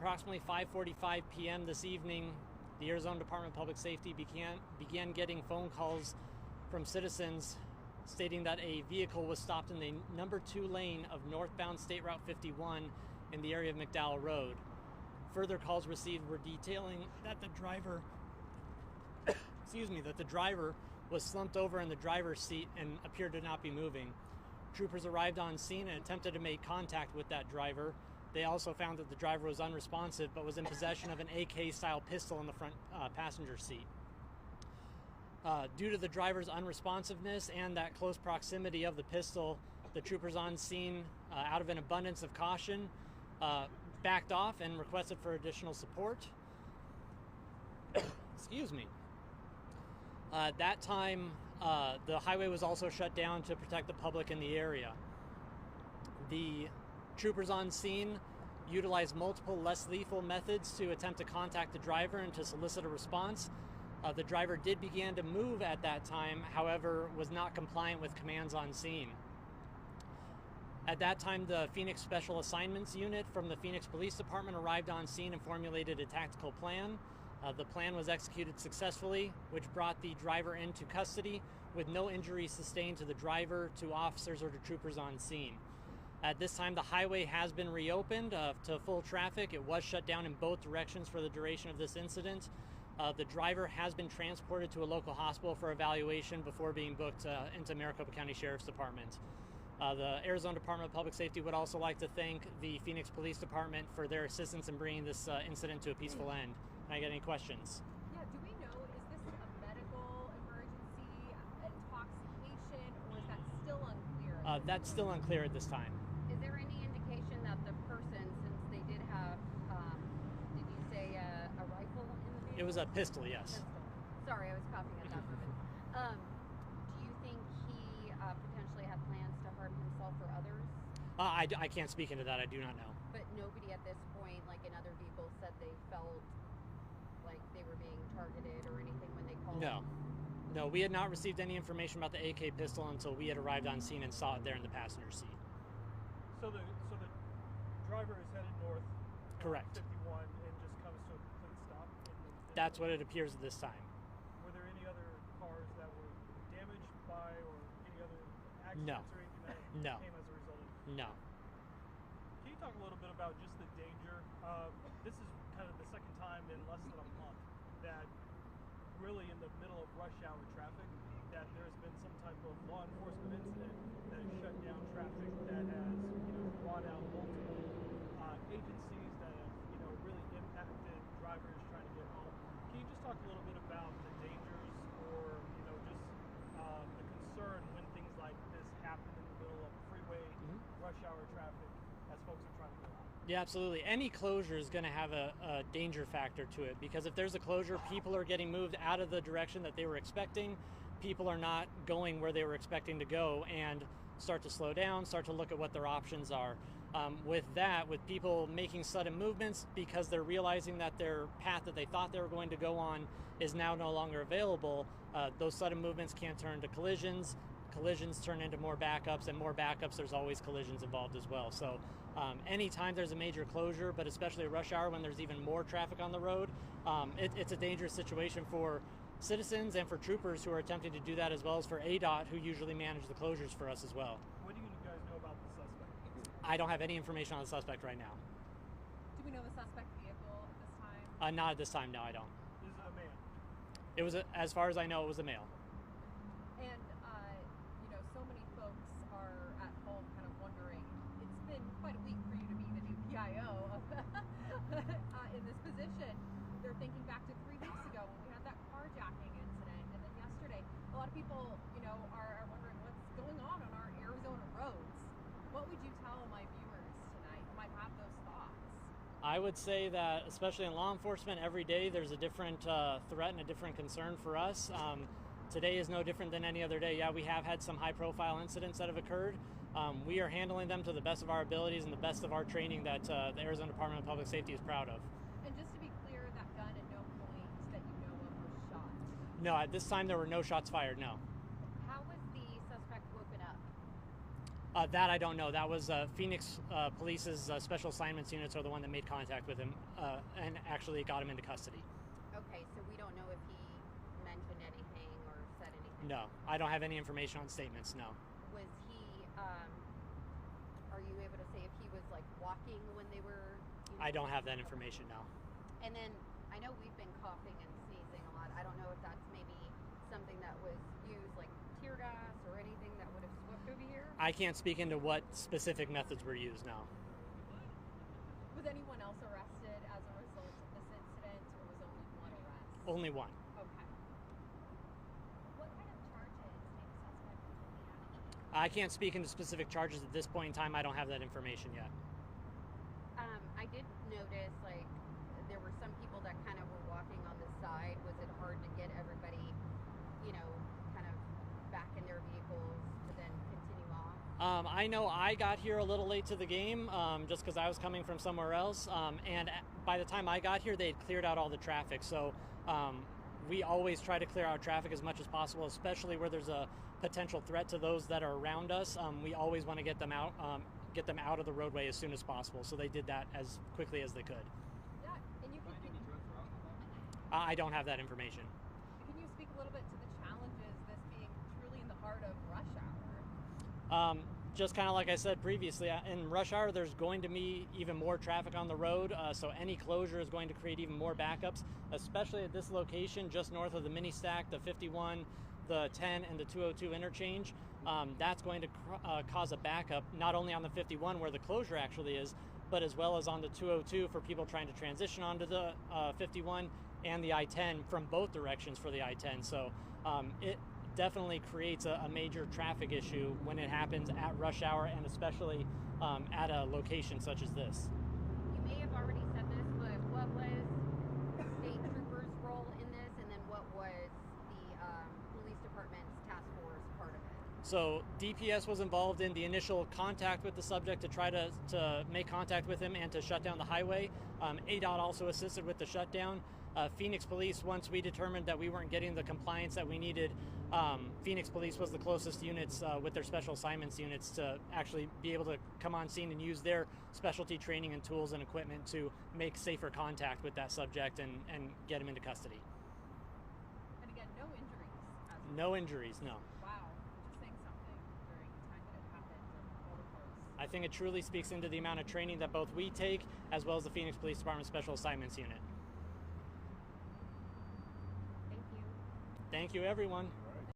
approximately 5:45 p.m. this evening, the Arizona Department of Public Safety began getting phone calls from citizens stating that a vehicle was stopped in the number 2 lane of northbound State Route 51 in the area of McDowell Road. Further calls received were detailing that the driver was slumped over in the driver's seat and appeared to not be moving. Troopers arrived on scene and attempted to make contact with that driver. They also found that the driver was unresponsive but was in possession of an AK-style pistol in the front passenger seat. Due to the driver's unresponsiveness and that close proximity of the pistol, the troopers on scene, out of an abundance of caution, backed off and requested for additional support. Excuse me. At that time, the highway was also shut down to protect the public in the area. The troopers on scene utilized multiple less lethal methods to attempt to contact the driver and to solicit a response. The driver did begin to move at that time, however, was not compliant with commands on scene. At that time, the Phoenix Special Assignments Unit from the Phoenix Police Department arrived on scene and formulated a tactical plan. The plan was executed successfully, which brought the driver into custody with no injuries sustained to the driver, to officers, or to troopers on scene. At this time, the highway has been reopened to full traffic. It was shut down in both directions for the duration of this incident. The driver has been transported to a local hospital for evaluation before being booked into Maricopa County Sheriff's Department. The Arizona Department of Public Safety would also like to thank the Phoenix Police Department for their assistance in bringing this incident to a peaceful end. Can I get any questions? Yeah, do we know, is this a medical emergency, intoxication, or is that still unclear? That's still unclear at this time. Is there any indication that the person, since they did have, did you say a rifle in the vehicle? It was a pistol, yes. Pistol. Sorry, I was coughing at that moment. Do you think he potentially had plans to harm himself or others? I can't speak into that. I do not know. But nobody at this point, like in other vehicles, said they felt like they were being targeted or anything when they called? No, we had not received any information about the AK pistol until we had arrived on scene and saw it there in the passenger seat. So the driver is headed north. Correct. 51 and just comes to a complete stop. That's what it appears at this time. Were there any other cars that were damaged by, or any other accidents or anything that came as a result of? No. Can you talk a little bit about just the danger? This is kind of the second time in less than a month that really in the middle of rush hour traffic that there's been some type of law enforcement incident that has shut down traffic, that has brought out multiple agencies that have really impacted drivers trying to get home. Can you just talk a little bit about the dangers or just the concern when things like this happen in the middle of freeway rush hour traffic as folks are trying to get out? Yeah, absolutely. Any closure is going to have a danger factor to it, because if there's a closure, people are getting moved out of the direction that they were expecting. People are not going where they were expecting to go and start to slow down, start to look at what their options are. With people making sudden movements because they're realizing that their path that they thought they were going to go on is now no longer available, those sudden movements can turn to collisions. Collisions turn into more backups, and more backups, there's always collisions involved as well. So anytime there's a major closure, but especially at rush hour when there's even more traffic on the road, it's a dangerous situation for citizens and for troopers who are attempting to do that, as well as for ADOT, who usually manage the closures for us as well. What do you guys know about the suspect? I don't have any information on the suspect right now. Do we know the suspect vehicle at this time? Not at this time, no, I don't. Is it a man? It was, as far as I know, it was a male. And, so many folks are at home kind of wondering, it's been quite a week for you to be the new PIO in this position. They're thinking back to 3 weeks ago when we had that carjacking incident, and then yesterday. A lot of people, are wondering what's going on our Arizona roads. What would you tell my viewers tonight who might have those thoughts? I would say that, especially in law enforcement, every day there's a different threat and a different concern for us. Today is no different than any other day. Yeah, we have had some high-profile incidents that have occurred. We are handling them to the best of our abilities and the best of our training that the Arizona Department of Public Safety is proud of. And just to be clear, that gun at no point that you know of was shot? No, at this time there were no shots fired, no. How was the suspect woken up? That I don't know. That was Phoenix Police's special assignments units are the one that made contact with him and actually got him into custody. Okay, so we don't know if he mentioned anything or said anything? No, I don't have any information on statements, no. Was he, are you able to say if he was like walking when they were? I don't have that information, no. And then I know we've been coughing and sneezing a lot. I don't know if that's maybe something that was used like tear gas or anything that would have swept over here? I can't speak into what specific methods were used now. Was anyone else arrested as a result of this incident, or was only one arrest? Only one. Okay. What kind of charges may the suspect be looking at? I can't speak into specific charges at this point in time. I don't have that information yet. I did notice like there were some people that kind of were walking on the side. Was it hard to get everybody, you know, kind of back in their vehicles to then continue off? I know I got here a little late to the game just because I was coming from somewhere else. And by the time I got here, they had cleared out all the traffic. So we always try to clear out traffic as much as possible, especially where there's a potential threat to those that are around us. We always want to get them out of the roadway as soon as possible. So they did that as quickly as they could. Yeah, and you can I don't have that information. you speak a little bit to the challenges, this being truly in the heart of rush hour? Just kind of like I said previously, in rush hour, there's going to be even more traffic on the road. So any closure is going to create even more backups, especially at this location just north of the mini stack, the 51, the 10, and the 202 interchange. That's going to cause a backup not only on the 51 where the closure actually is, but as well as on the 202 for people trying to transition onto the 51 and the I-10 from both directions for the I-10. So it definitely creates a major traffic issue when it happens at rush hour, and especially at a location such as this. You may have already said this, but what was state troopers' role in this, and then what was the police department's task force part of it? So DPS was involved in the initial contact with the subject to try to make contact with him and to shut down the highway. ADOT also assisted with the shutdown. Phoenix Police, once we determined that we weren't getting the compliance that we needed, Phoenix Police was the closest units with their special assignments units to actually be able to come on scene and use their specialty training and tools and equipment to make safer contact with that subject and get him into custody. And again, no injuries. No injuries, no. Wow, which is saying something during the time that it happened and all the close. I think it truly speaks into the amount of training that both we take as well as the Phoenix Police Department Special Assignments Unit. Thank you. Thank you, everyone.